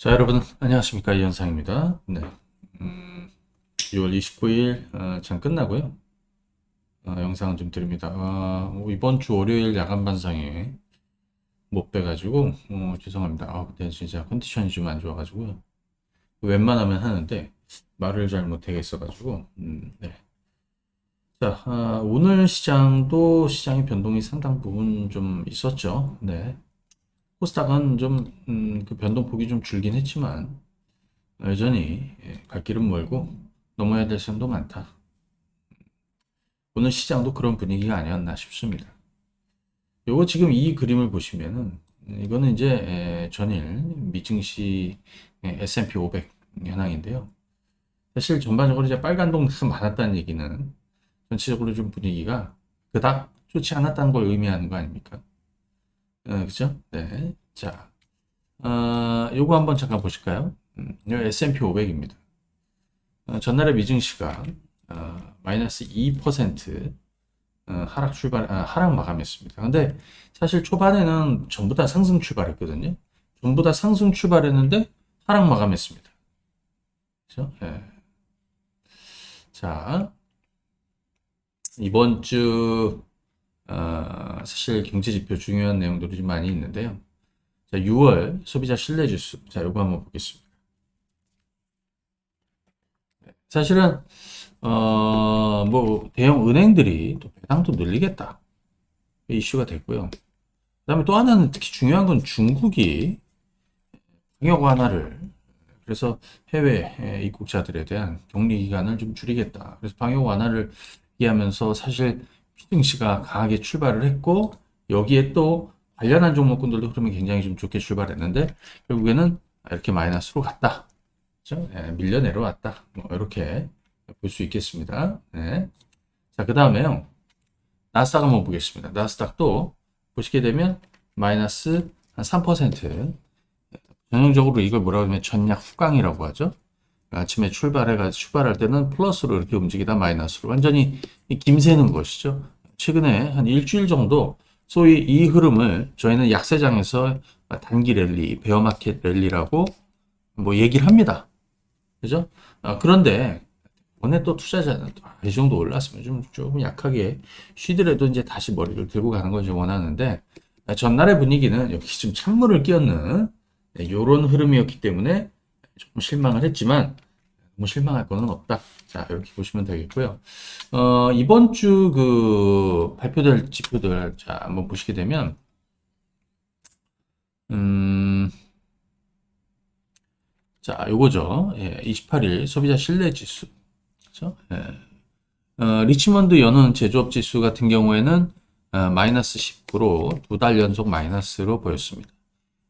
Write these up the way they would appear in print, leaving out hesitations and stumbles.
자, 여러분, 안녕하십니까. 이현상입니다. 네. 6월 29일, 장 끝나고요. 영상을 좀 드립니다. 이번 주 월요일 야간 반상에 못 빼가지고, 죄송합니다. 그때 진짜 컨디션이 좀 안 좋아가지고요. 웬만하면 하는데, 말을 잘 못하겠어가지고, 네. 자, 오늘 시장도 시장의 변동이 상당 부분 좀 있었죠. 네. 코스닥은 좀, 그 변동폭이 좀 줄긴 했지만, 여전히 갈 길은 멀고 넘어야 될 선도 많다. 오늘 시장도 그런 분위기가 아니었나 싶습니다. 요거 지금 이 그림을 보시면은 이거는 이제 전일 미증시 S&P 500 현황인데요. 사실 전반적으로 이제 빨간 동네가 많았다는 얘기는 전체적으로 좀 분위기가 그닥 좋지 않았다는 걸 의미하는 거 아닙니까? 그죠? 네. 자, 요거 한번 잠깐 보실까요? 요 S&P 500입니다. 전날의 미증시가 마이너스 2% 하락 마감했습니다. 근데 사실 초반에는 전부 다 상승 출발했거든요. 전부 다 상승 출발했는데 하락 마감했습니다. 그렇죠? 예. 자, 이번 주 사실 경제 지표 중요한 내용들이 좀 많이 있는데요. 자, 6월 소비자 신뢰 지수. 자, 요거 한번 보겠습니다. 사실은 뭐 대형 은행들이 또 배당도 늘리겠다 이슈가 됐고요. 그다음에 또 하나는 특히 중요한 건 중국이 방역 완화를 그래서 해외 입국자들에 대한 격리 기간을 좀 줄이겠다. 그래서 방역 완화를 얘기하면서 사실 피등시가 강하게 출발을 했고 여기에 또 관련한 종목군들도 흐름이 굉장히 좀 좋게 출발했는데 결국에는 이렇게 마이너스로 갔다. 그렇죠? 밀려 내려왔다. 뭐 이렇게 볼 수 있겠습니다. 네. 자, 그 다음에요. 나스닥 한번 보겠습니다. 나스닥도 보시게 되면 마이너스 한 3%. 전형적으로 이걸 뭐라고 하면 전략 후강이라고 하죠. 아침에 출발할 때는 플러스로 이렇게 움직이다 마이너스로 완전히 김새는 것이죠. 최근에 한 일주일 정도 소위 이 흐름을 저희는 약세장에서 단기 랠리, 베어마켓 랠리라고 뭐 얘기를 합니다. 그죠? 그런데 이번에 또 투자자는 이 정도 올랐으면 조금 약하게 쉬더라도 이제 다시 머리를 들고 가는 걸 좀 원하는데 전날의 분위기는 여기 좀 찬물을 끼얹는 이런 흐름이었기 때문에 조금 실망을 했지만 너무 실망할 거는 없다. 자, 이렇게 보시면 되겠고요. 이번 주 그 발표될 지표들 자, 한번 보시게 되면 음, 자, 요거죠. 28일 소비자 신뢰 지수. 그렇죠? 리치먼드 연은 제조업 지수 같은 경우에는 마이너스 19로 두 달 연속 마이너스로 보였습니다.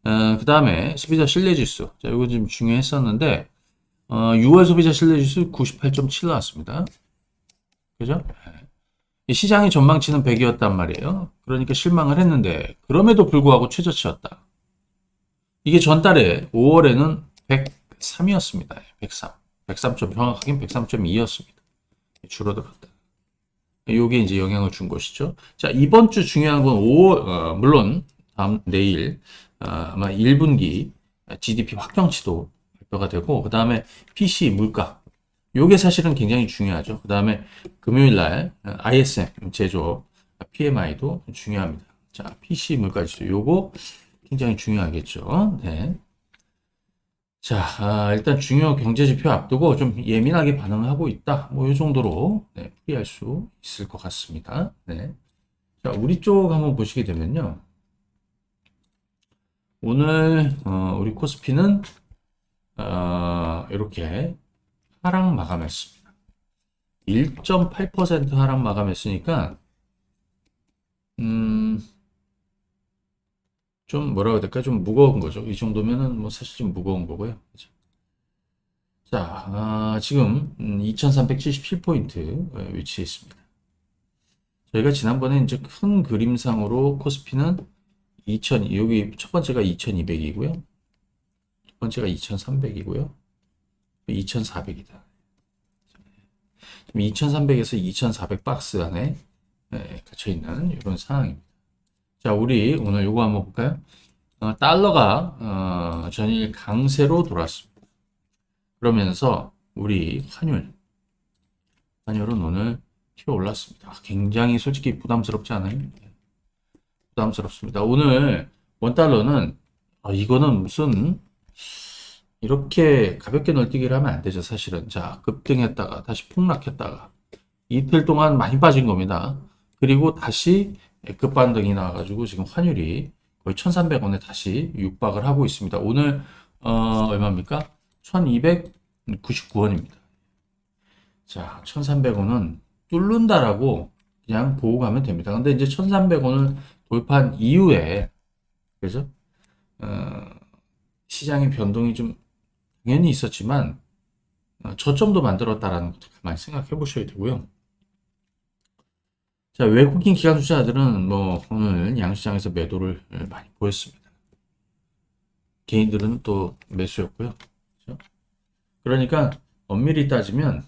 그 다음에 소비자 신뢰 지수. 자, 이거 좀 중요했었는데, 6월 소비자 신뢰 지수 98.7 나왔습니다. 그죠? 이 시장의 전망치는 100이었단 말이에요. 그러니까 실망을 했는데, 그럼에도 불구하고 최저치였다. 이게 전달에 5월에는 103이었습니다. 103. 103점, 정확하게는 103.2였습니다. 줄어들었다. 요게 이제 영향을 준 것이죠. 자, 이번 주 중요한 건 5월, 물론 내일 아마 1분기 GDP 확정치도 발표가 되고, 그 다음에 PC 물가. 요게 사실은 굉장히 중요하죠. 그 다음에 금요일 날 ISM 제조업 PMI도 중요합니다. 자, PC 물가 지수 요거 굉장히 중요하겠죠. 네. 자, 일단 중요 경제 지표 앞두고 좀 예민하게 반응하고 있다. 뭐, 이 정도로 네, 풀이할 수 있을 것 같습니다. 네. 자, 우리 쪽 한번 보시게 되면요. 오늘, 우리 코스피는, 이렇게 하락 마감했습니다. 1.8% 하락 마감했으니까, 음, 좀 뭐라고 해야 될까? 좀 무거운 거죠. 이 정도면은 뭐 사실 좀 무거운 거고요. 그죠? 자, 지금 2377포인트 위치해 있습니다. 저희가 지난번에 이제 큰 그림상으로 코스피는 2000, 여기 첫 번째가 2200이고요. 두 번째가 2300이고요. 2400이다. 2300에서 2400 박스 안에 갇혀 있는 이런 상황입니다. 자, 우리 오늘 요거 한번 볼까요? 달러가 전일 강세로 돌았습니다. 그러면서 우리 환율은 오늘 튀어 올랐습니다. 굉장히 솔직히 부담스럽지 않아요? 부담스럽습니다. 오늘 원달러는 이거는 무슨 이렇게 가볍게 널뛰기를 하면 안 되죠, 사실은. 자, 급등했다가 다시 폭락했다가 이틀 동안 많이 빠진 겁니다. 그리고 다시 급반등이 나와가지고 지금 환율이 거의 1,300원에 다시 육박을 하고 있습니다. 오늘 얼마입니까? 1,299원입니다. 자, 1,300원은 뚫는다라고 그냥 보고 가면 됩니다. 근데 이제 1,300원을 돌파한 이후에 그래서 시장의 변동이 좀 당연히 있었지만 저점도 만들었다라는 것도 가만히 생각해 보셔야 되고요. 자, 외국인 기관 투자자들은 뭐 오늘 양시장에서 매도를 많이 보였습니다. 개인들은 또 매수였고요. 그렇죠? 그러니까 엄밀히 따지면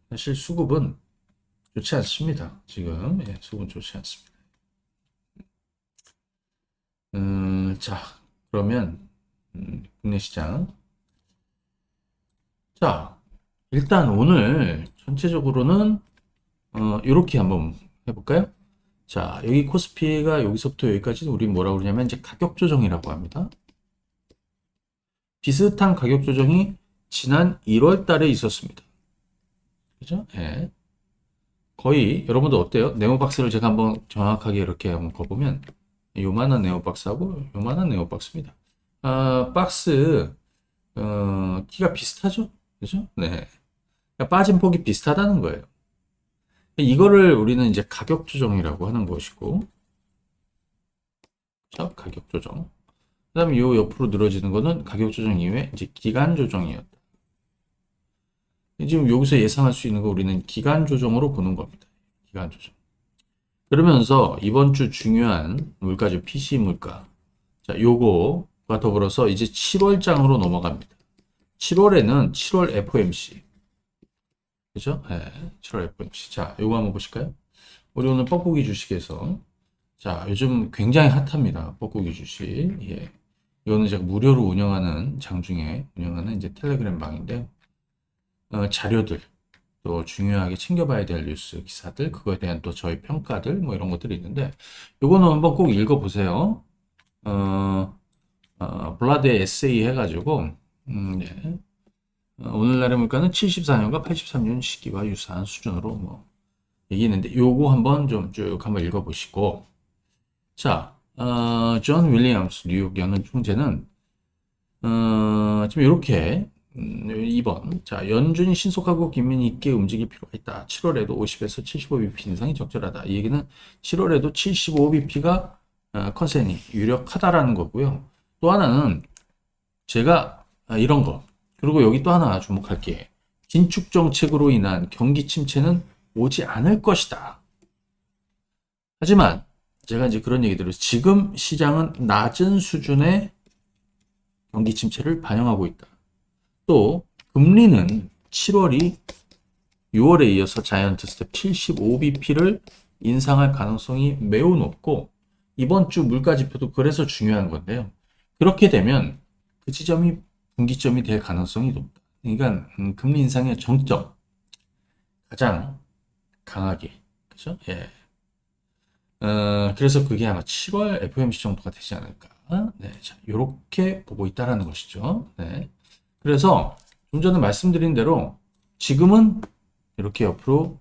사실 수급은 좋지 않습니다. 지금 수급은 좋지 않습니다. 자, 그러면 국내 시장. 자, 일단 오늘 전체적으로는 이렇게 한번 해볼까요? 자, 여기 코스피가 여기서부터 여기까지 우리 뭐라고 그러냐면 이제 가격 조정이라고 합니다. 비슷한 가격 조정이 지난 1월 달에 있었습니다. 그죠? 예. 거의 여러분들 어때요? 네모박스를 제가 한번 정확하게 이렇게 한번 거보면 요만한 네모박스하고 요만한 네모박스입니다. 박스 키가 비슷하죠? 그죠? 네. 그러니까 빠진 폭이 비슷하다는 거예요. 이거를 우리는 이제 가격 조정이라고 하는 것이고, 그렇죠? 가격 조정. 그다음에 요 옆으로 늘어지는 거는 가격 조정 이후에 이제 기간 조정이었다. 지금 여기서 예상할 수 있는 거 우리는 기간 조정으로 보는 겁니다. 기간 조정. 그러면서 이번 주 중요한 물가죠. PC 물가. 자, 요거와 더불어서 이제 7월장으로 넘어갑니다. 7월에는 7월 FOMC. 그죠? 네, 7월 FOMC. 자, 요거 한번 보실까요? 우리 오늘 뻐꾸기 주식에서 자, 요즘 굉장히 핫합니다. 뻐꾸기 주식. 예. 이거는 제가 무료로 운영하는 장중에 운영하는 이제 텔레그램 방인데 자료들 또 중요하게 챙겨봐야 될 뉴스 기사들 그거에 대한 또 저희 평가들 뭐 이런 것들이 있는데 요거는 한번 꼭 읽어보세요. 블라드의 에세이 해가지고 예. 오늘날의 물가는 74년과 83년 시기와 유사한 수준으로 뭐 얘기했는데 요거 한번 좀 쭉 한번 읽어보시고 자, 존 윌리엄스 뉴욕 연은 총재는 지금 이렇게 2번 자 연준이 신속하고 긴밀히 있게 움직일 필요가 있다. 7월에도 50에서 75bp 인상이 적절하다. 이 얘기는 7월에도 75bp가 컨센이 유력하다라는 거고요. 또 하나는 제가 이런 거 그리고 여기 또 하나 주목할게. 긴축 정책으로 인한 경기 침체는 오지 않을 것이다. 하지만 제가 이제 그런 얘기들을 지금 시장은 낮은 수준의 경기 침체를 반영하고 있다. 또 금리는 7월이 6월에 이어서 자이언트 스텝 75bp를 인상할 가능성이 매우 높고 이번 주 물가 지표도 그래서 중요한 건데요. 그렇게 되면 그 지점이 분기점이 될 가능성이 높다. 그러니까 금리 인상의 정점 가장 강하게 그죠? 예. 그래서 그게 아마 7월 FOMC 정도가 되지 않을까. 네, 자, 요렇게 보고 있다라는 것이죠. 네. 그래서 좀 전에 말씀드린 대로 지금은 이렇게 옆으로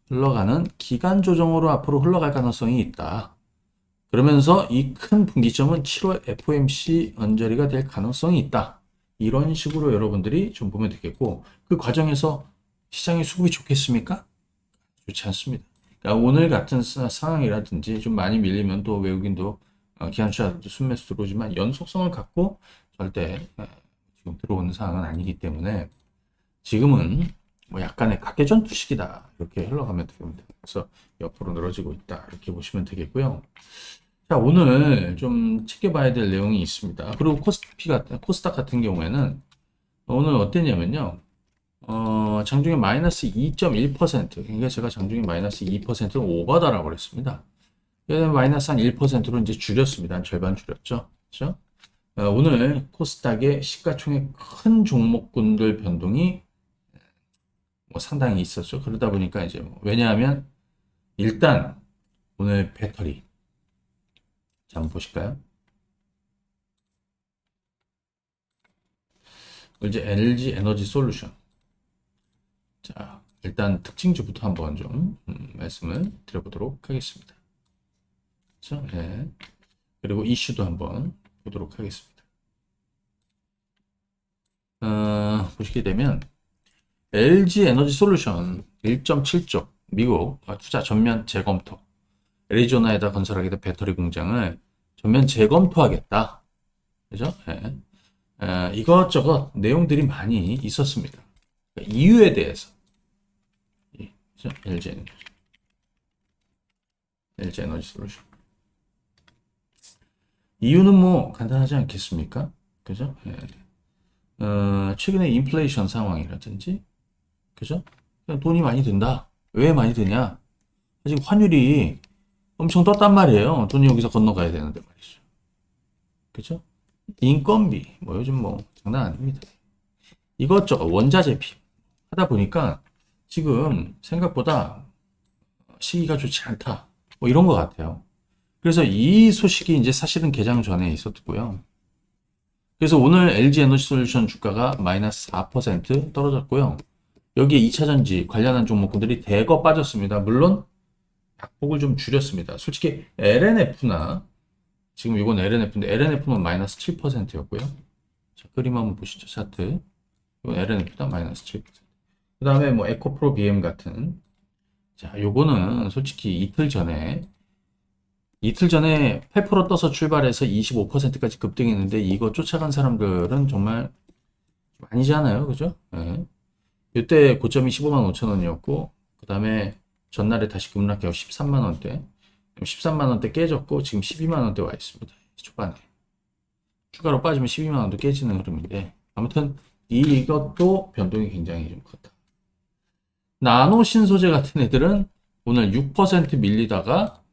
흘러가는 기간 조정으로 앞으로 흘러갈 가능성이 있다. 그러면서 이 큰 분기점은 7월 FOMC 언저리가 될 가능성이 있다. 이런 식으로 여러분들이 좀 보면 되겠고 그 과정에서 시장의 수급이 좋겠습니까? 좋지 않습니다. 그러니까 오늘 같은 상황이라든지 좀 많이 밀리면 또 외국인도 기관차도 순매수 들어오지만 연속성을 갖고 절대 지금 들어오는 상황은 아니기 때문에 지금은 뭐 약간의 각계전 투식이다 이렇게 흘러가면 됩니다. 그래서 옆으로 늘어지고 있다 이렇게 보시면 되겠고요. 자 오늘 좀 챙겨봐야 될 내용이 있습니다. 그리고 코스닥 같은 경우에는 오늘 어땠냐면요. 장중에 마이너스 2.1%. 그러니까 제가 장중에 마이너스 2%는 오바다라고 그랬습니다. 마이너스 한 1%로 이제 줄였습니다. 한 절반 줄였죠. 그렇죠? 오늘 코스닥의 시가총액 큰 종목군들 변동이 뭐 상당히 있었죠. 그러다 보니까 이제 뭐 왜냐하면 일단 오늘 배터리 자, 한번 보실까요? 이제 LG 에너지 솔루션. 자, 일단 특징주부터 한번 좀 말씀을 드려보도록 하겠습니다. 그렇죠? 네. 그리고 이슈도 한번 보도록 하겠습니다. 보시게 되면 LG 에너지 솔루션 1.7조 미국 투자 전면 재검토. 애리조나에다 건설하게 된 배터리 공장을 전면 재검토하겠다. 그죠? 네. 이것저것 내용들이 많이 있었습니다. 그러니까 이유에 대해서. 그죠? LG 에너지 솔루션. 이유는 뭐 간단하지 않겠습니까? 그죠? 네. 최근에 인플레이션 상황이라든지, 그죠? 그냥 돈이 많이 든다. 왜 많이 드냐? 지금 환율이 엄청 떴단 말이에요. 돈이 여기서 건너가야 되는데 말이죠. 그죠? 인건비, 뭐 요즘 뭐 장난 아닙니다. 이것저것 원자재 비 하다 보니까 지금 생각보다 시기가 좋지 않다. 뭐 이런 것 같아요. 그래서 이 소식이 이제 사실은 개장 전에 있었고요. 그래서 오늘 LG 에너지 솔루션 주가가 마이너스 4% 떨어졌고요. 여기에 2차전지 관련한 종목들이 대거 빠졌습니다. 물론 낙폭을 좀 줄였습니다. 솔직히 LNF나 지금 이건 LNF인데 LNF는 마이너스 7%였고요. 자, 그림 한번 보시죠. 차트. 이건 LNF다 마이너스 7%. 그 다음에 뭐 에코프로 BM 같은 자, 요거는 솔직히 이틀 전에 8% 떠서 출발해서 25%까지 급등했는데 이거 쫓아간 사람들은 정말 아니잖아요. 그죠? 네. 이때 고점이 15만 5천 원이었고 그 다음에 전날에 다시 급락해서 13만 원대 13만 원대 깨졌고 지금 12만 원대 와 있습니다. 초반에 추가로 빠지면 12만 원도 깨지는 흐름인데 아무튼 이것도 변동이 굉장히 좀 컸다. 나노 신소재 같은 애들은 오늘 6% 밀리다가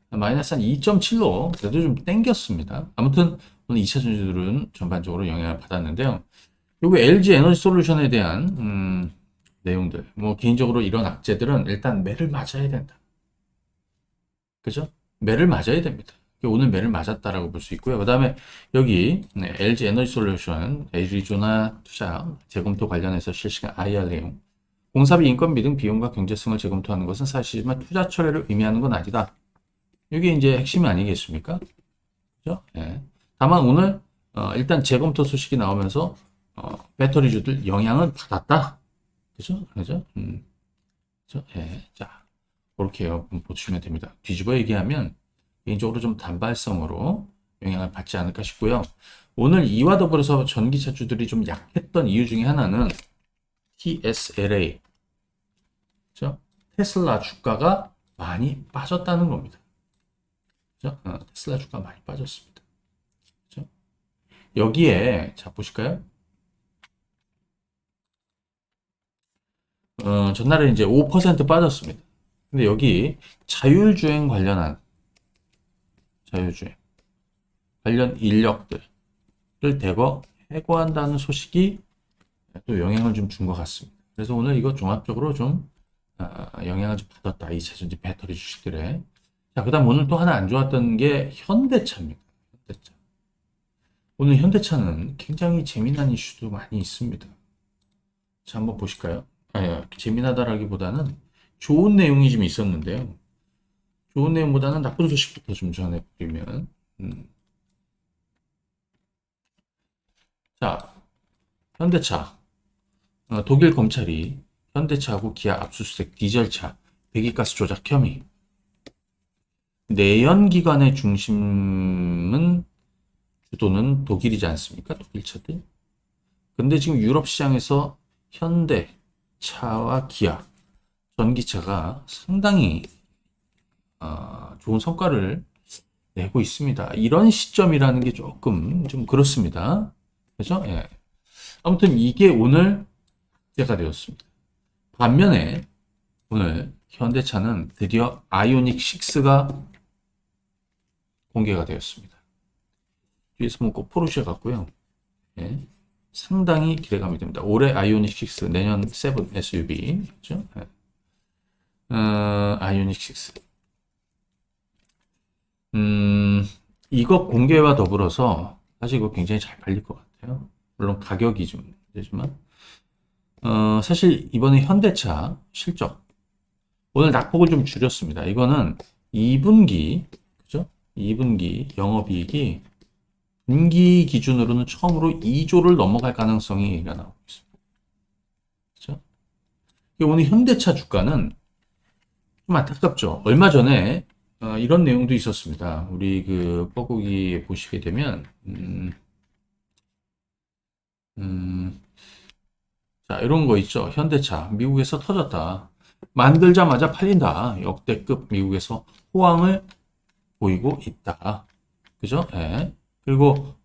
마이너스 한 2.7로 그래도 좀 땡겼습니다. 아무튼 오늘 2차 전지들은 전반적으로 영향을 받았는데요. 요거 LG 에너지 솔루션에 대한 내용들 뭐 개인적으로 이런 악재들은 일단 매를 맞아야 된다. 그죠? 매를 맞아야 됩니다. 오늘 매를 맞았다라고 볼 수 있고요. 그 다음에 여기 LG 에너지 솔루션 애리조나 투자 재검토 관련해서 실시간 IR 내용 공사비 인건비 등 비용과 경제성을 재검토하는 것은 사실이지만 투자 철회를 의미하는 건 아니다. 이게 이제 핵심이 아니겠습니까? 그죠? 예. 다만 오늘 일단 재검토 소식이 나오면서 배터리주들 영향은 받았다. 그죠? 그죠? 그죠? 예. 자, 그렇게 보시면 됩니다. 뒤집어 얘기하면 개인적으로 좀 단발성으로 영향을 받지 않을까 싶고요. 오늘 이와 더불어서 전기차주들이 좀 약했던 이유 중에 하나는 TSLA, 그죠? 테슬라 주가가 많이 빠졌다는 겁니다. 그죠? 테슬라 주가 많이 빠졌습니다. 그죠? 여기에 자 보실까요? 전날에 이제 5% 빠졌습니다. 근데 여기 자율주행 관련한 자율주행 관련 인력들을 대거 해고한다는 소식이 또 영향을 좀 준 것 같습니다. 그래서 오늘 이거 종합적으로 좀 영향을 좀 받았다. 2차전지 배터리 주식들에. 자, 그 다음 오늘 또 하나 안 좋았던 게 현대차입니다. 현대차. 오늘 현대차는 굉장히 재미난 이슈도 많이 있습니다. 자, 한번 보실까요? 재미나다라기보다는 좋은 내용이 좀 있었는데요. 좋은 내용보다는 나쁜 소식부터 좀 전해드리면, 자, 현대차. 독일 검찰이 현대차하고 기아 압수수색 디젤차 배기가스 조작 혐의. 내연기관의 중심은 주도는 독일이지 않습니까? 독일 차들. 근데 지금 유럽 시장에서 현대차와 기아 전기차가 상당히 좋은 성과를 내고 있습니다. 이런 시점이라는 게 조금 좀 그렇습니다. 그죠? 예. 아무튼 이게 오늘 때가 되었습니다. 반면에 오늘 현대차는 드디어 아이오닉 6가 공개가 되었습니다. 뒤에서 보면 꼭 포르쉐 같고요. 예. 상당히 기대감이 됩니다. 올해 아이오닉 6, 내년 7 SUV. 그죠? 예. 아이오닉 6. 음, 이거 공개와 더불어서 사실 이거 굉장히 잘 팔릴 것 같아요. 물론 가격이 좀 되지만. 사실 이번에 현대차 실적. 오늘 낙폭을 좀 줄였습니다. 이거는 2분기, 그죠? 2분기 영업이익이 분기 기준으로는 처음으로 2조를 넘어갈 가능성이 나오고 있습니다. 그죠? 오늘 현대차 주가는 좀 안타깝죠. 얼마 전에 이런 내용도 있었습니다. 우리 그 뻐꾸기 보시게 되면 자, 이런 거 있죠. 현대차 미국에서 터졌다. 만들자마자 팔린다. 역대급 미국에서 호황을 보이고 있다. 그죠? 예. 그리고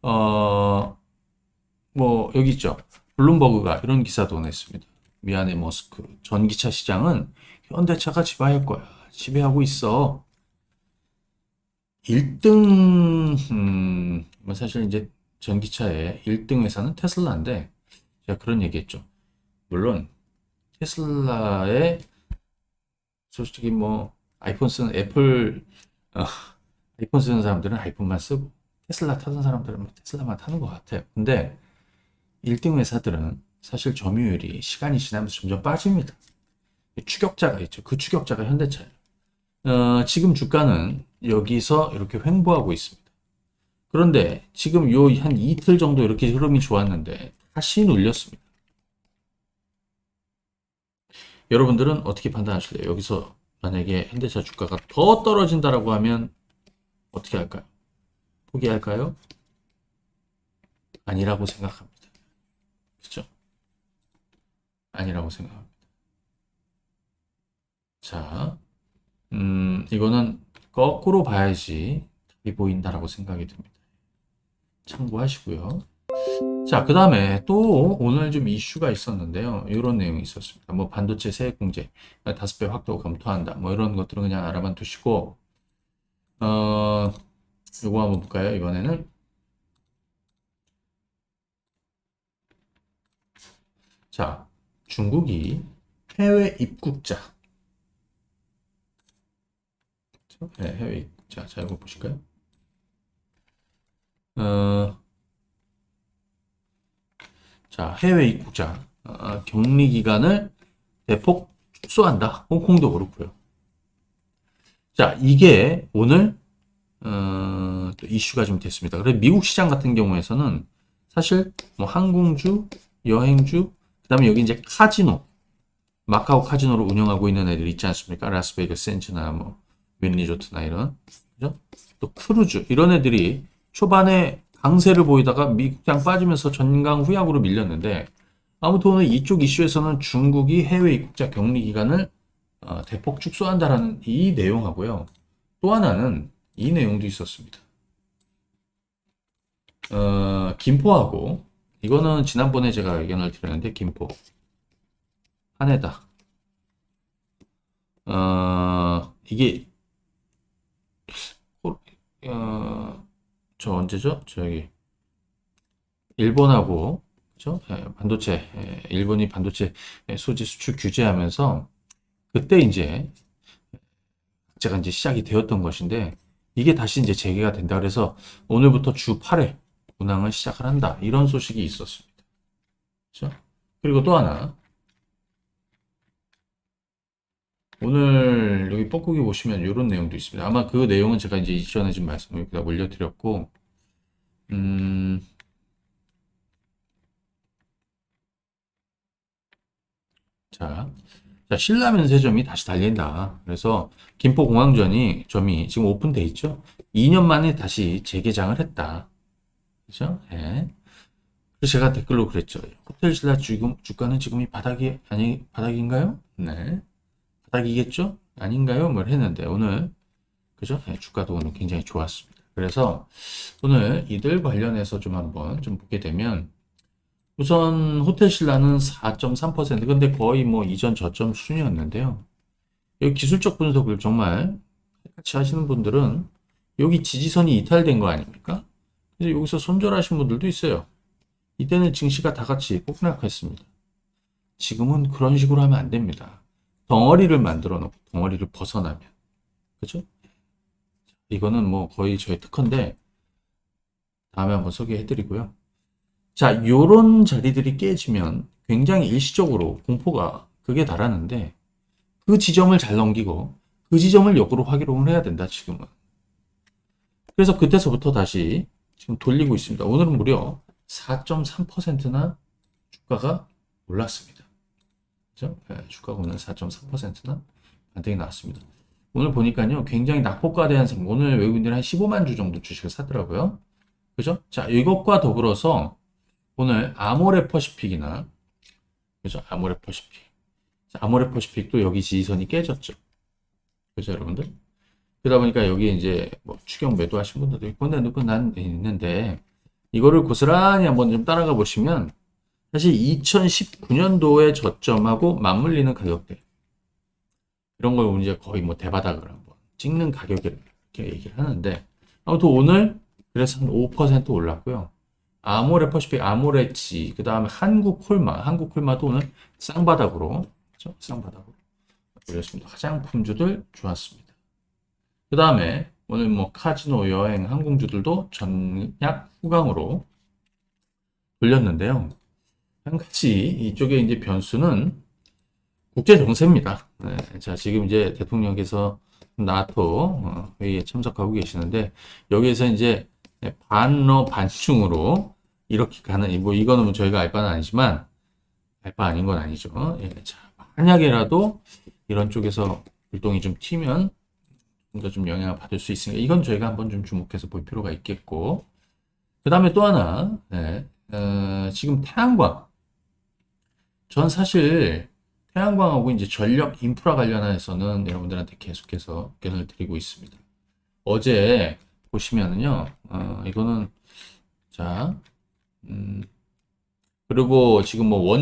뭐 여기 있죠. 블룸버그가 이런 기사도 냈습니다. 미안해 머스크. 전기차 시장은 현대차가 지배할 거야. 지배하고 있어. 1등 뭐 사실 이제 전기차의 1등 회사는 테슬라인데 제가 그런 얘기했죠. 물론 테슬라의 솔직히 뭐 아이폰 쓰는 애플 아이폰 쓰는 사람들은 아이폰만 쓰고 테슬라 타는 사람들은 뭐 테슬라만 타는 것 같아요. 근데 1등 회사들은 사실 점유율이 시간이 지나면서 점점 빠집니다. 추격자가 있죠. 그 추격자가 현대차예요. 지금 주가는 여기서 이렇게 횡보하고 있습니다. 그런데 지금 요 한 이틀 정도 이렇게 흐름이 좋았는데 다시 눌렸습니다. 여러분들은 어떻게 판단하실래요? 여기서 만약에 현대차 주가가 더 떨어진다라고 하면 어떻게 할까요? 포기할까요? 아니라고 생각합니다. 그렇죠? 아니라고 생각합니다. 자, 이거는 거꾸로 봐야지 답이 보인다라고 생각이 듭니다. 참고하시고요. 자, 그 다음에 또 오늘 좀 이슈가 있었는데요. 이런 내용이 있었습니다. 뭐 반도체 세액 공제 5배 확대 검토한다. 뭐 이런 것들은 그냥 알아만 두시고, 요거 한번 볼까요? 이번에는. 자, 중국이 해외 입국자. 네, 해외 입국자. 자, 이거 보실까요? 자, 해외 입국자 격리 기간을 대폭 축소한다. 홍콩도 그렇고요. 자, 이게 오늘 또 이슈가 좀 됐습니다. 그래서 미국 시장 같은 경우에서는 사실 뭐 항공주, 여행주, 그다음에 여기 이제 카지노, 마카오 카지노를 운영하고 있는 애들 있지 않습니까? 라스베이거스 센츠나 뭐 윈리조트나 이런, 그죠? 또 크루즈 이런 애들이 초반에 강세를 보이다가 미국장 빠지면서 전강 후약으로 밀렸는데 아무튼 오늘 이쪽 이슈에서는 중국이 해외 입국자 격리 기간을 대폭 축소한다라는 이 내용하고요. 또 하나는 이 내용도 있었습니다. 김포하고 이거는 지난번에 제가 의견을 드렸는데 김포 한해다. 이게 저 언제죠? 저기 일본하고 그죠? 반도체 일본이 반도체 소지 수출 규제하면서 그때 이제 제가 이제 시작이 되었던 것인데 이게 다시 이제 재개가 된다 그래서 오늘부터 주 8회 운항을 시작을 한다 이런 소식이 있었습니다. 그렇죠? 그리고 또 하나 오늘 여기 뻐꾸기 보시면 이런 내용도 있습니다. 아마 그 내용은 제가 이제 이전에 좀 말씀을 여기다 올려드렸고 자, 신라 면세점이 다시 달린다. 그래서 김포공항점이 지금 오픈돼 있죠. 2년 만에 다시 재개장을 했다. 그죠? 예. 그래서 제가 댓글로 그랬죠. 호텔 신라 지금 주가는 지금이 바닥인가요? 네. 바닥이겠죠? 아닌가요? 뭘 했는데 오늘 그죠? 네, 주가도 오늘 굉장히 좋았습니다. 그래서 오늘 이들 관련해서 좀 한번 좀 보게 되면 우선 호텔 신라는 4.3% 근데 거의 뭐 이전 저점 수준이었는데요. 여기 기술적 분석을 정말 같이 하시는 분들은 여기 지지선이 이탈된 거 아닙니까? 근데 여기서 손절하신 분들도 있어요. 이때는 증시가 다 같이 폭락했습니다. 지금은 그런 식으로 하면 안 됩니다. 덩어리를 만들어 놓고 덩어리를 벗어나면. 그죠? 이거는 뭐 거의 저의 특허인데 다음에 한번 소개해 드리고요. 자, 요런 자리들이 깨지면 굉장히 일시적으로 공포가 극에 달하는데 그 지점을 잘 넘기고 그 지점을 역으로 확인을 해야 된다, 지금은. 그래서 그때서부터 다시 지금 돌리고 있습니다. 오늘은 무려 4.3%나 주가가 올랐습니다. 그죠? 네, 주가가 오늘 4.3%나 반등이 나왔습니다. 오늘 보니까요, 굉장히 낙폭과대한 상, 오늘 외국인들이 한 15만 주 정도 주식을 샀더라고요. 그죠? 자, 이것과 더불어서 오늘 아모레퍼시픽이나, 그죠? 아모레퍼시픽. 자, 아모레퍼시픽도 여기 지지선이 깨졌죠. 그죠, 여러분들? 그러다 보니까 여기 이제 뭐 추경 매도하신 분들도 있고, 난 있는데, 이거를 고스란히 한번 좀 따라가 보시면, 사실 2019년도의 저점하고 맞물리는 가격대. 이런 걸 이제 거의 뭐 대바닥을 한번 찍는 가격이라고 이렇게 얘기를 하는데, 아무튼 오늘 그래서 한 5% 올랐고요. 아모레퍼시픽, 아모레지, 그 다음에 한국콜마도 오늘 쌍바닥으로, 그렇죠? 쌍바닥으로 올렸습니다. 화장품주들 좋았습니다. 그 다음에 오늘 뭐 카지노, 여행, 항공주들도 전약 후강으로 돌렸는데요. 한 가지 이쪽에 이제 변수는 국제 정세입니다. 네, 자, 지금 이제 대통령께서 나토 회의에 참석하고 계시는데 여기에서 이제 반러 반중으로 이렇게 가는 뭐 이거는 저희가 알 바는 아니지만 알 바 아닌 건 아니죠. 예, 자, 만약에라도 이런 쪽에서 불똥이 좀 튀면 좀 더 좀 영향을 받을 수 있으니까 이건 저희가 한번 좀 주목해서 볼 필요가 있겠고 그 다음에 또 하나 네, 지금 태양광 전 사실 태양광하고 이제 전력 인프라 관련해서는 여러분들한테 계속해서 의견을 드리고 있습니다. 어제 보시면은요, 이거는, 자, 그리고 지금 뭐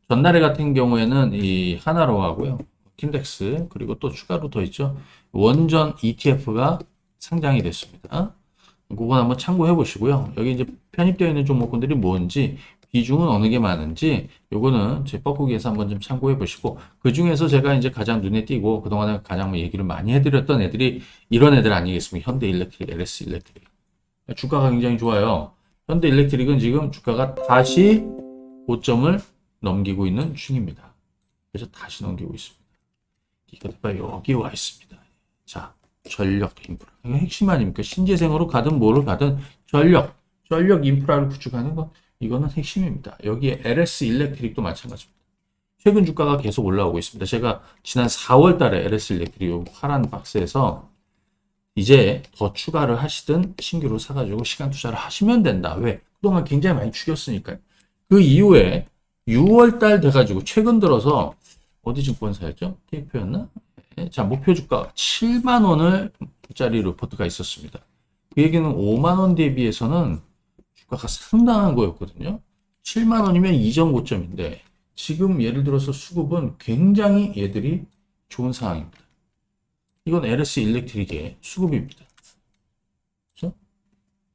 전날에 같은 경우에는 이 하나로 하고요. 킨덱스, 그리고 또 추가로 더 있죠. 원전 ETF가 상장이 됐습니다. 그건 한번 참고해 보시고요. 여기 이제 편입되어 있는 종목군들이 뭔지, 비중은 어느 게 많은지, 요거는 제 뻐꾸기에서 한번 좀 참고해 보시고, 그 중에서 제가 이제 가장 눈에 띄고, 그동안에 가장 얘기를 많이 해드렸던 애들이 이런 애들 아니겠습니까? 현대일렉트릭, LS일렉트릭. 주가가 굉장히 좋아요. 현대일렉트릭은 지금 주가가 다시 고점을 넘기고 있는 중입니다. 그래서 다시 넘기고 있습니다. 이것도 여기 와 있습니다. 자, 전력 인프라. 이거 핵심 아닙니까? 신재생으로 가든 뭐로 가든 전력 인프라를 구축하는 것, 이거는 핵심입니다. 여기에 LS 일렉트릭도 마찬가지입니다. 최근 주가가 계속 올라오고 있습니다. 제가 지난 4월 달에 LS 일렉트릭 파란 박스에서 이제 더 추가를 하시든 신규로 사가지고 시간 투자를 하시면 된다. 왜? 그동안 굉장히 많이 죽였으니까요. 그 이후에 6월 달 돼가지고 최근 들어서 어디 증권사였죠? KF였나? 자, 목표 주가 7만 원을 짜리 리포트가 있었습니다. 그 얘기는 5만 원 대비해서는 주가가 상당한 거였거든요. 7만 원이면 이전 고점인데 지금 예를 들어서 수급은 굉장히 얘들이 좋은 상황입니다. 이건 LS 일렉트릭의 수급입니다. 그렇죠?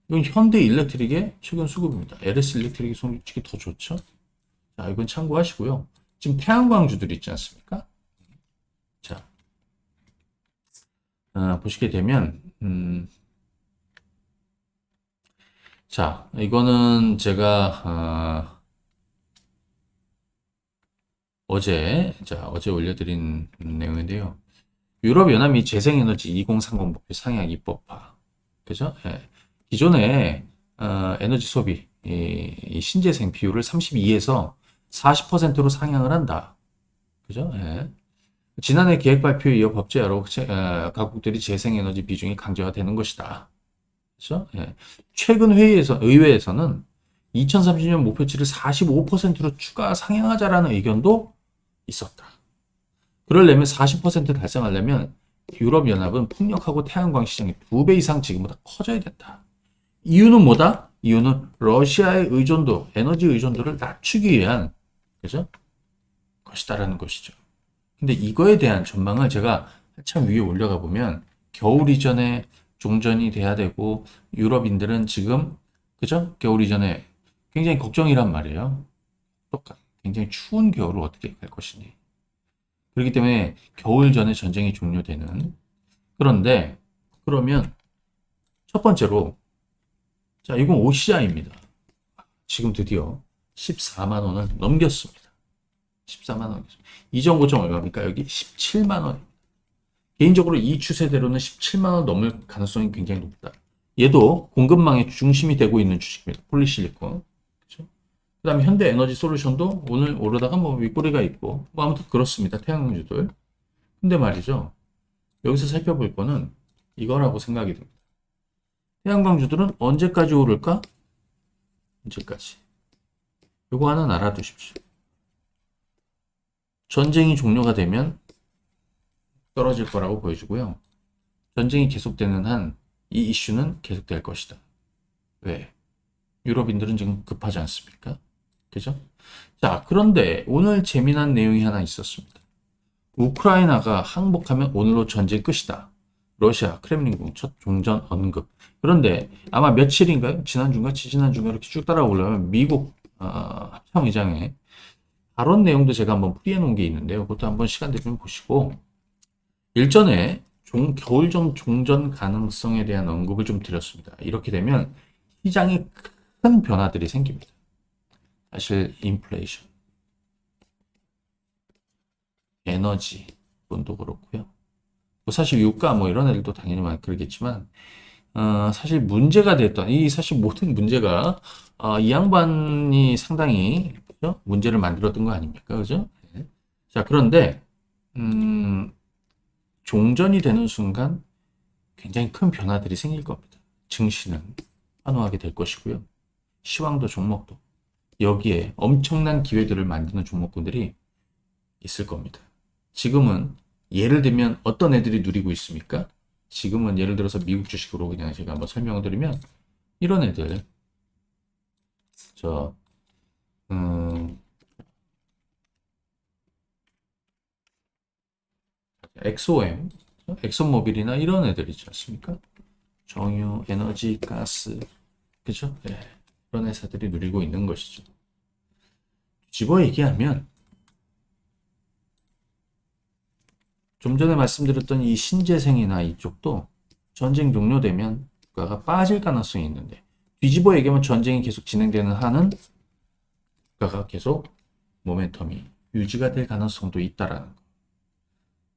이건 현대 일렉트릭의 최근 수급입니다. LS 일렉트릭이 솔직히 더 좋죠? 자, 이건 참고하시고요. 지금 태양광주들 있지 않습니까? 자, 보시게 되면, 자, 이거는 제가, 어제 올려드린 내용인데요. 유럽연합이 재생에너지 2030 목표 상향 입법화. 그죠? 예. 기존에, 에너지 소비, 이 신재생 비율을 32에서 40%로 상향을 한다. 그죠? 예. 지난해 계획 발표에 이어 법제화로 각국들이 재생에너지 비중이 강조화되는 것이다. 그렇죠? 예. 최근 의회에서는 2030년 목표치를 45%로 추가 상향하자라는 의견도 있었다. 그러려면 40% 달성하려면 유럽연합은 풍력하고 태양광 시장이 2배 이상 지금보다 커져야 된다. 이유는 뭐다? 이유는 러시아의 의존도, 에너지 의존도를 낮추기 위한, 그죠? 것이다라는 것이죠. 근데 이거에 대한 전망을 제가 한참 위에 올려가 보면 겨울 이전에 종전이 돼야 되고 유럽인들은 지금 그죠? 겨울 이전에 굉장히 걱정이란 말이에요. 굉장히 추운 겨울을 어떻게 갈 것이니. 그렇기 때문에 겨울 전에 전쟁이 종료되는. 그런데 그러면 첫 번째로 자 이건 OCI입니다. 지금 드디어 14만 원을 넘겼습니다. 14만 원. 이전 고점 얼마입니까? 여기 17만 원. 개인적으로 이 추세대로는 17만 원 넘을 가능성이 굉장히 높다. 얘도 공급망의 중심이 되고 있는 주식입니다. 폴리실리콘. 그렇죠? 그다음에 현대에너지솔루션도 오늘 오르다가 뭐 윗꼬리가 있고 뭐 아무튼 그렇습니다. 태양광주들. 근데 말이죠. 여기서 살펴볼 거는 이거라고 생각이 듭니다. 태양광주들은 언제까지 오를까? 언제까지? 요거 하나 알아두십시오. 전쟁이 종료가 되면 떨어질 거라고 보여주고요. 전쟁이 계속되는 한 이 이슈는 계속될 것이다. 왜? 유럽인들은 지금 급하지 않습니까? 그죠? 자, 그런데 오늘 재미난 내용이 하나 있었습니다. 우크라이나가 항복하면 오늘로 전쟁 끝이다. 러시아 크렘린궁 첫 종전 언급. 그런데 아마 며칠인가요? 지난주인가 지지난주인가 이렇게 쭉 따라오려면 미국 합참의장의 발언 내용도 제가 한번 풀이해 놓은 게 있는데요. 그것도 한번 시간 되면 보시고 일전에 겨울정 종전 가능성에 대한 언급을 좀 드렸습니다. 이렇게 되면 시장에 큰 변화들이 생깁니다. 사실 인플레이션, 에너지 돈도 그렇고요. 뭐 사실 유가 뭐 이런 애들도 당연히 많이 그러겠지만 사실 문제가 됐던 이 사실 모든 문제가 이 양반이 상당히 그죠? 문제를 만들었던 거 아닙니까? 그죠? 네. 자, 그런데 종전이 되는 순간 굉장히 큰 변화들이 생길 겁니다. 증시는 환호하게 될 것이고요. 시황도 종목도 여기에 엄청난 기회들을 만드는 종목군들이 있을 겁니다. 지금은 예를 들면 어떤 애들이 누리고 있습니까? 지금은 예를 들어서 미국 주식으로 그냥 제가 한번 설명을 드리면 이런 애들 저 엑소엠, 엑소모빌이나 이런 애들 있지 않습니까? 정유, 에너지, 가스, 그죠? 네. 그런 회사들이 누리고 있는 것이죠. 집어 얘기하면 좀 전에 말씀드렸던 이 신재생이나 이쪽도 전쟁 종료되면 주가가 빠질 가능성이 있는데 뒤집어 얘기하면 전쟁이 계속 진행되는 한은 주가가 계속 모멘텀이 유지가 될 가능성도 있다라는 거.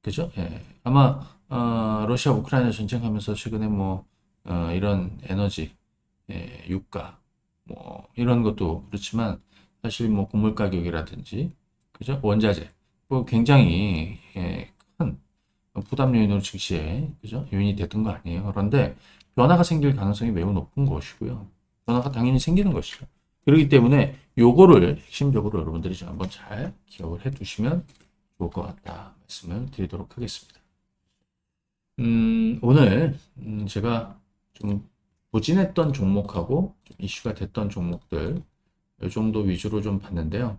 그죠? 예. 아마 러시아 우크라이나 전쟁하면서 최근에 뭐 이런 에너지, 유가 뭐 이런 것도 그렇지만 사실 뭐 곡물 가격이라든지 그죠? 원자재 뭐 굉장히 큰 부담 요인으로 증시에 그죠? 요인이 됐던 거 아니에요. 그런데 변화가 생길 가능성이 매우 높은 것이고요. 변화가 당연히 생기는 것이죠. 그렇기 때문에 요거를 핵심적으로 여러분들이 좀 한번 잘 기억을 해 두시면 좋을 것 같다 말씀을 드리도록 하겠습니다. 오늘 제가 좀 부진했던 종목하고 좀 이슈가 됐던 종목들 이 정도 위주로 좀 봤는데요.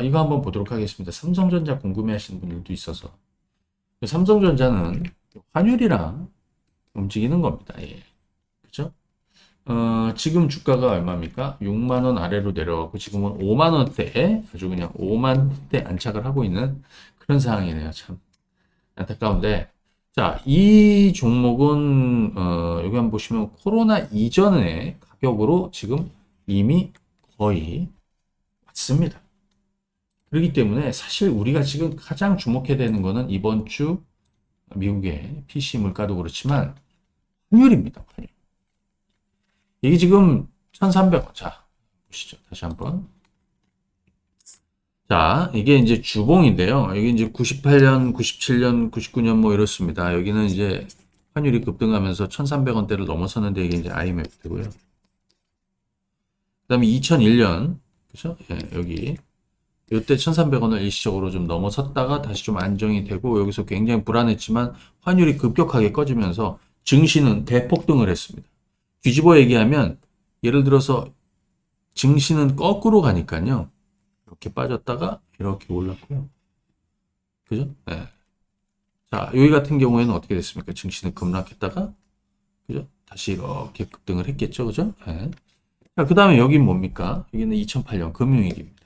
이거 한번 보도록 하겠습니다. 삼성전자 궁금해하시는 분들도 있어서 삼성전자는 환율이랑 움직이는 겁니다. 예. 그죠? 지금 주가가 얼마입니까? 6만 원 아래로 내려가고 지금은 5만 원대에 아주 그냥 5만 대 안착을 하고 있는 그런 상황이네요. 참 안타까운데 자, 이 종목은 여기 한번 보시면 코로나 이전의 가격으로 지금 이미 거의 왔습니다. 그렇기 때문에 사실 우리가 지금 가장 주목해야 되는 거는 이번 주 미국의 PC 물가도 그렇지만 환율입니다. 환율. 이게 지금 1,300원. 자, 보시죠. 다시 한번. 자, 이게 이제 주봉인데요. 여기 이제 98년, 97년, 99년 뭐 이렇습니다. 여기는 이제 환율이 급등하면서 1,300원대를 넘어섰는데 이게 이제 IMF고요. 그다음에 2001년, 그죠? 예, 여기 이때 1,300원을 일시적으로 좀 넘어섰다가 다시 좀 안정이 되고 여기서 굉장히 불안했지만 환율이 급격하게 꺼지면서 증시는 대폭등을 했습니다. 뒤집어 얘기하면 예를 들어서 증시는 거꾸로 가니까요. 이렇게 빠졌다가 이렇게 올랐고요. 그죠? 네. 자, 여기 같은 경우에는 어떻게 됐습니까? 증시는 급락했다가 그죠? 다시 이렇게 급등을 했겠죠, 그죠? 예. 자, 그 다음에 여긴 뭡니까? 여기는 2008년 금융위기입니다.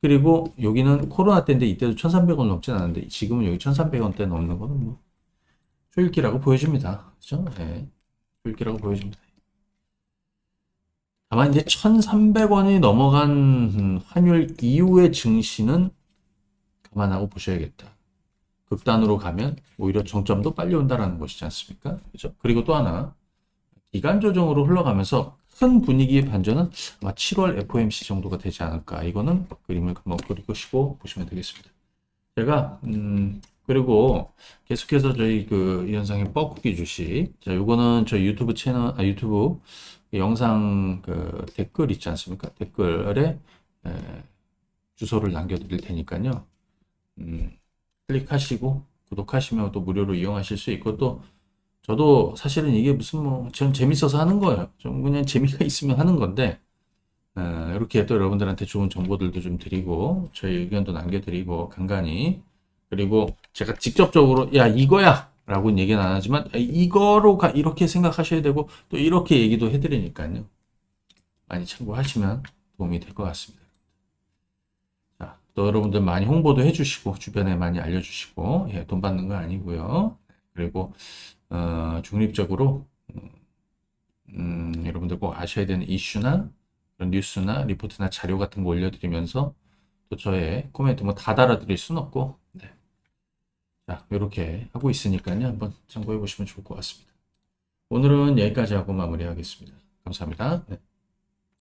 그리고 여기는 코로나 때인데 이때도 1,300원 넘진 않았는데 지금은 여기 1,300원대 넘는 거는 뭐 초읽기라고 보여집니다. 그죠? 예. 초읽기라고 보여집니다. 다만 이제 1,300원이 넘어간 환율 이후의 증시는 감안하고 보셔야겠다. 극단으로 가면 오히려 정점도 빨리 온다라는 것이지 않습니까? 그죠? 그리고 또 하나, 기간 조정으로 흘러가면서 큰 분위기의 반전은 아마 7월 FOMC 정도가 되지 않을까. 이거는 그림을 한번 그리시고 보시면 되겠습니다. 제가 그리고 계속해서 저희 그 이현상의 뻐꾸기 주식, 자 요거는 저희 유튜브 채널, 유튜브 영상 그 댓글 있지 않습니까? 댓글에 주소를 남겨드릴 테니까요. 클릭하시고 구독하시면 또 무료로 이용하실 수 있고, 또 저도 사실은 이게 무슨 뭐 전 재밌어서 하는 거예요. 좀 그냥 재미가 있으면 하는 건데, 이렇게 또 여러분들한테 좋은 정보들도 좀 드리고 저희 의견도 남겨드리고 간간히, 그리고 제가 직접적으로 야 이거야 라고는 얘기는 안 하지만 이거로 이렇게 생각하셔야 되고 또 이렇게 얘기도 해드리니까요. 많이 참고하시면 도움이 될 것 같습니다. 자, 또 여러분들 많이 홍보도 해주시고 주변에 많이 알려주시고, 예, 돈 받는 거 아니고요. 그리고 중립적으로 여러분들 꼭 아셔야 되는 이슈나 그런 뉴스나 리포트나 자료 같은 거 올려드리면서, 또 저의 코멘트 뭐 다 달아드릴 순 없고, 네. 자, 이렇게 하고 있으니까요. 한번 참고해 보시면 좋을 것 같습니다. 오늘은 여기까지 하고 마무리하겠습니다. 감사합니다. 네.